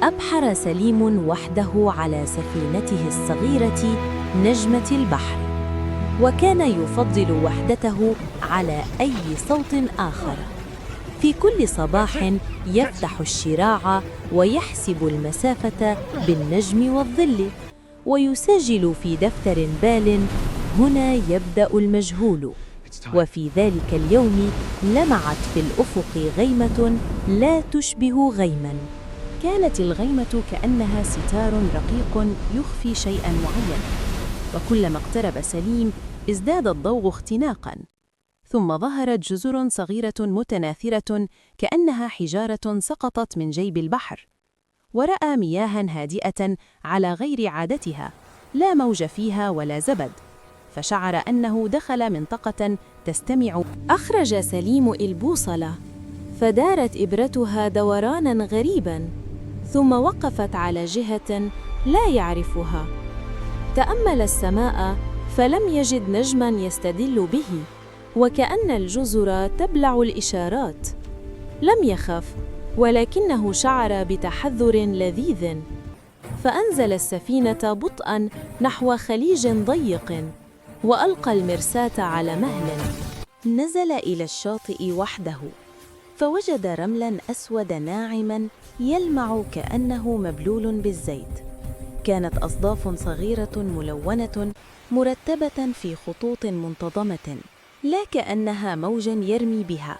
أبحر سليم وحده على سفينته الصغيرة نجمة البحر، وكان يفضل وحدته على أي صوت آخر. في كل صباح يفتح الشراع ويحسب المسافة بالنجم والظل، ويسجل في دفتر بال: هنا يبدأ المجهول. وفي ذلك اليوم لمعت في الأفق غيمة لا تشبه غيماً. كانت الغيمة كأنها ستار رقيق يخفي شيئاً معيناً، وكلما اقترب سليم ازداد الضوء اختناقاً. ثم ظهرت جزر صغيرة متناثرة كأنها حجارة سقطت من جيب البحر، ورأى مياهاً هادئة على غير عادتها، لا موج فيها ولا زبد، فشعر أنه دخل منطقة تستمع. أخرج سليم البوصلة، فدارت إبرتها دورانا غريبا، ثم وقفت على جهة لا يعرفها. تأمل السماء فلم يجد نجما يستدل به، وكأن الجزر تبلع الإشارات. لم يخف، ولكنه شعر بتحذر لذيذ، فأنزل السفينة بطئا نحو خليج ضيق، وألقى المرساة على مهل. نزل إلى الشاطئ وحده، فوجد رملا أسود ناعما يلمع كأنه مبلول بالزيت. كانت أصداف صغيرة ملونة مرتبة في خطوط منتظمة، لا كأنها موجا يرمي بها،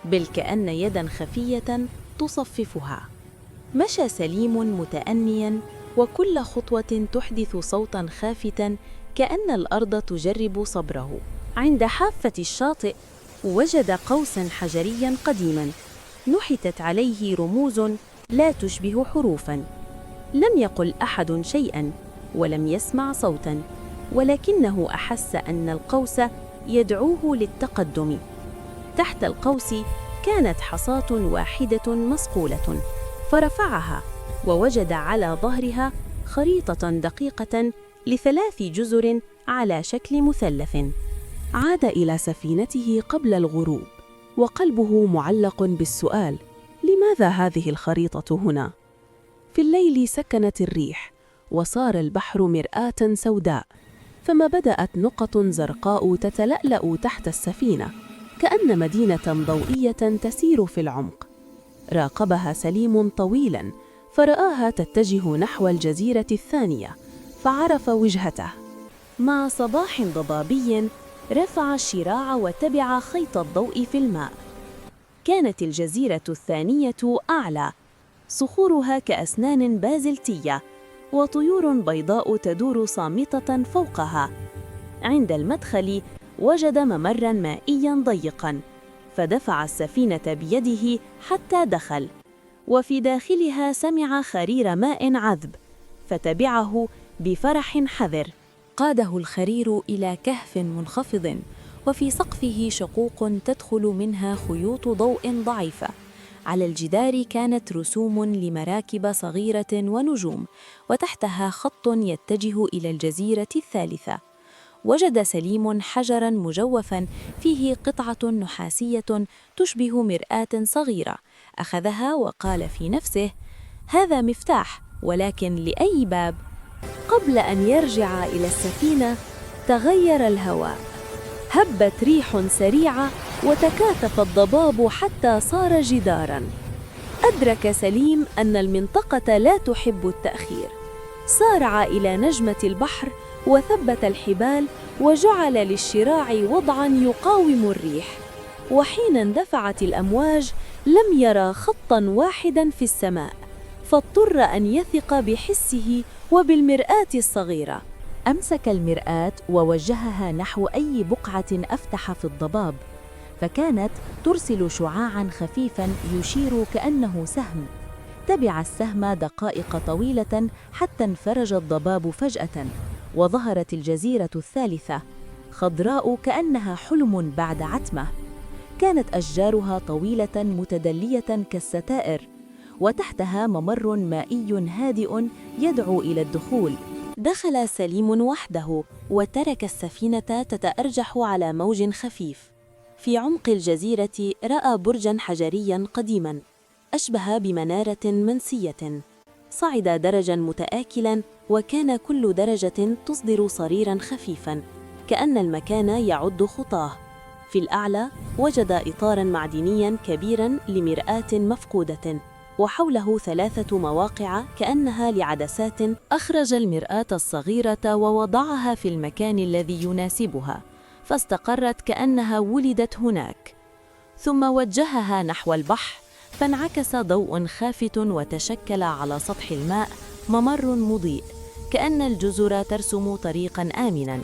بل كأن يدا خفية تصففها. مشى سليم متأنيا، وكل خطوة تحدث صوتا خافتا كأن الأرض تجرب صبره. عند حافة الشاطئ وجد قوسا حجريا قديما نحتت عليه رموز لا تشبه حروفا. لم يقل أحد شيئا، ولم يسمع صوتا، ولكنه أحس أن القوس يدعوه للتقدم. تحت القوس كانت حصاة واحدة مصقولة، فرفعها ووجد على ظهرها خريطة دقيقة ل3 جزر على شكل مثلث. عاد إلى سفينته قبل الغروب، وقلبه معلق بالسؤال: لماذا هذه الخريطة هنا؟ في الليل سكنت الريح، وصار البحر مرآة سوداء، فما بدأت نقط زرقاء تتلألأ تحت السفينة كأن مدينة ضوئية تسير في العمق. راقبها سليم طويلاً، فرآها تتجه نحو الجزيرة الثانية، فعرف وجهته. مع صباح ضبابي رفع الشراع وتبع خيط الضوء في الماء. كانت الجزيرة الثانية أعلى، صخورها كأسنان بازلتية، وطيور بيضاء تدور صامتة فوقها. عند المدخل وجد ممراً مائياً ضيقاً، فدفع السفينة بيده حتى دخل، وفي داخلها سمع خرير ماء عذب، فتبعه بفرح حذر. قاده الخرير إلى كهف منخفض، وفي سقفه شقوق تدخل منها خيوط ضوء ضعيفة. على الجدار كانت رسوم لمراكب صغيرة ونجوم، وتحتها خط يتجه إلى الجزيرة الثالثة. وجد سليم حجراً مجوفاً فيه قطعة نحاسية تشبه مرآة صغيرة. أخذها وقال في نفسه: هذا مفتاح، ولكن لأي باب؟ قبل أن يرجع إلى السفينة تغير الهواء، هبت ريح سريعة، وتكاثف الضباب حتى صار جداراً. أدرك سليم أن المنطقة لا تحب التأخير. سارع إلى نجمة البحر وثبت الحبال، وجعل للشراع وضعاً يقاوم الريح. وحين اندفعت الأمواج لم يرى خطاً واحداً في السماء، فاضطر أن يثق بحسه وبالمرآة الصغيرة. أمسك المرآة ووجهها نحو أي بقعة أفتح في الضباب، فكانت ترسل شعاعاً خفيفاً يشير كأنه سهم. تبع السهم دقائق طويلة حتى انفرج الضباب فجأة، وظهرت الجزيرة الثالثة، خضراء كأنها حلم بعد عتمة. كانت أشجارها طويلة متدلية كالستائر، وتحتها ممر مائي هادئ يدعو إلى الدخول. دخل سليم وحده، وترك السفينة تتأرجح على موج خفيف. في عمق الجزيرة رأى برجاً حجرياً قديماً أشبه بمنارة منسية. صعد درجاً متآكلاً، وكان كل درجة تصدر صريراً خفيفاً، كأن المكان يعد خطاه. في الأعلى وجد إطاراً معدنياً كبيراً لمرآة مفقودة، وحوله 3 مواقع كأنها لعدسات. أخرج المرآة الصغيرة ووضعها في المكان الذي يناسبها، فاستقرت كأنها ولدت هناك. ثم وجهها نحو البحر، فانعكس ضوء خافت وتشكل على سطح الماء ممر مضيء، كأن الجزر ترسم طريقاً آمناً.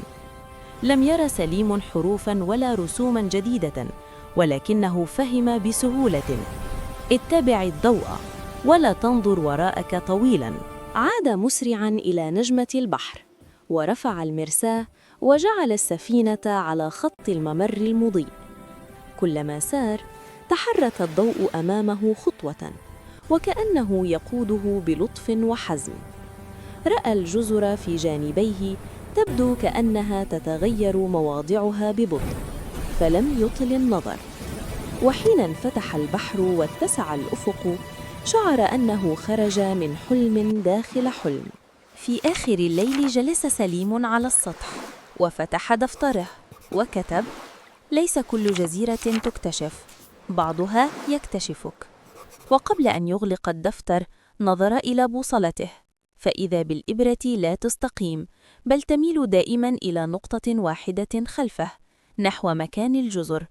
لم ير سليم حروفاً ولا رسوماً جديدة، ولكنه فهم بسهولة: اتبع الضوء ولا تنظر وراءك طويلاً. عاد مسرعاً إلى نجمة البحر، ورفع المرساة وجعل السفينة على خط الممر المضيء. كلما سار تحرك الضوء أمامه خطوة، وكأنه يقوده بلطف وحزم. رأى الجزر في جانبيه تبدو كأنها تتغير مواضعها ببطء، فلم يطل النظر. وحين انفتح البحر واتسع الأفق، شعر أنه خرج من حلم داخل حلم. في آخر الليل جلس سليم على السطح وفتح دفتره وكتب: ليس كل جزيرة تكتشف، بعضها يكتشفك. وقبل أن يغلق الدفتر نظر إلى بوصلته، فإذا بالإبرة لا تستقيم، بل تميل دائما إلى نقطة واحدة خلفه، نحو مكان الجزر.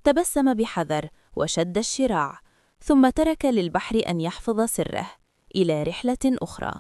تبسم بحذر وشد الشراع، ثم ترك للبحر أن يحفظ سره إلى رحلة أخرى.